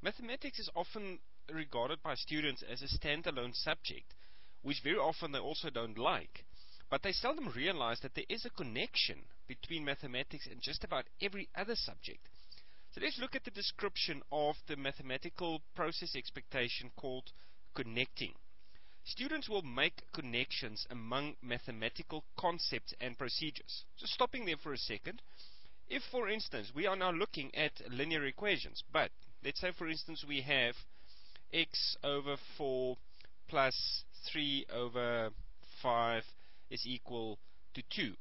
Mathematics is often regarded by students as a standalone subject, which very often they also don't like. But they seldom realize that there is a connection between mathematics and just about every other subject. So let's look at the description of the mathematical process expectation called connecting. Students will make connections among mathematical concepts and procedures. Just stopping there for a second. If, for instance, we are now looking at linear equations, but let's say, for instance, we have x over 4 plus 3 over 5 is equal to 2.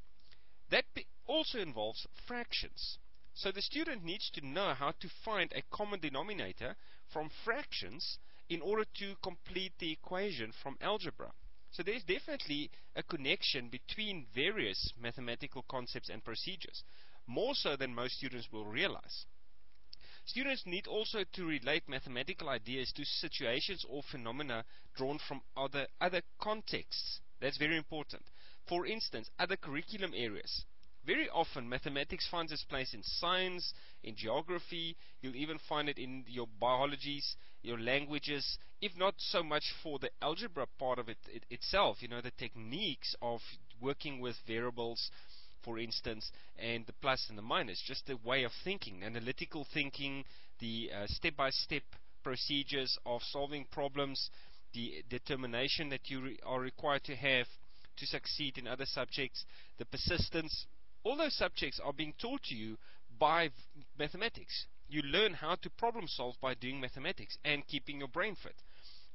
That also involves fractions. So the student needs to know how to find a common denominator from fractions in order to complete the equation from algebra. So there's definitely a connection between various mathematical concepts and procedures, more so than most students will realize. Students need also to relate mathematical ideas to situations or phenomena drawn from other contexts. That's very important. For instance, other curriculum areas. Very often mathematics finds its place in science, in geography. You'll even find it in your biologies, your languages, if not so much for the algebra part of it itself, the techniques of working with variables, for instance, and the plus and the minus, just the way of thinking, analytical thinking, the step-by-step procedures of solving problems, the determination that you are required to have to succeed in other subjects, the persistence. All those subjects are being taught to you by mathematics. You learn how to problem solve by doing mathematics and keeping your brain fit.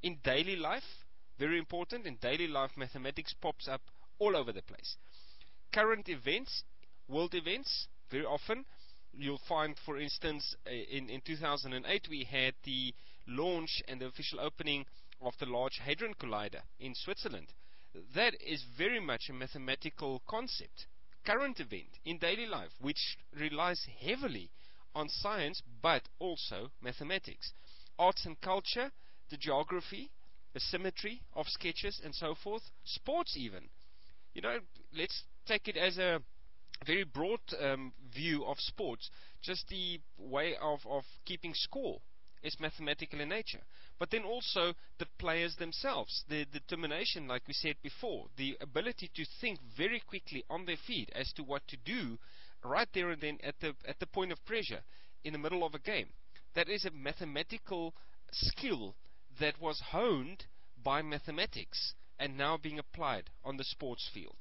In daily life, very important, in daily life mathematics pops up all over the place. Current events, world events, very often you'll find, for instance, in 2008 we had the launch and the official opening of the Large Hadron Collider in Switzerland. That is very much a mathematical concept. Current event in daily life, which relies heavily on science but also mathematics. Arts and culture, the geography, the symmetry of sketches and so forth. Sports even. Let's take it as a very broad view of sports. Just the way of keeping score is mathematical in nature. But then also the players themselves, the determination, like we said before, the ability to think very quickly on their feet as to what to do right there and then at the point of pressure in the middle of a game. That is a mathematical skill that was honed by mathematics and now being applied on the sports field.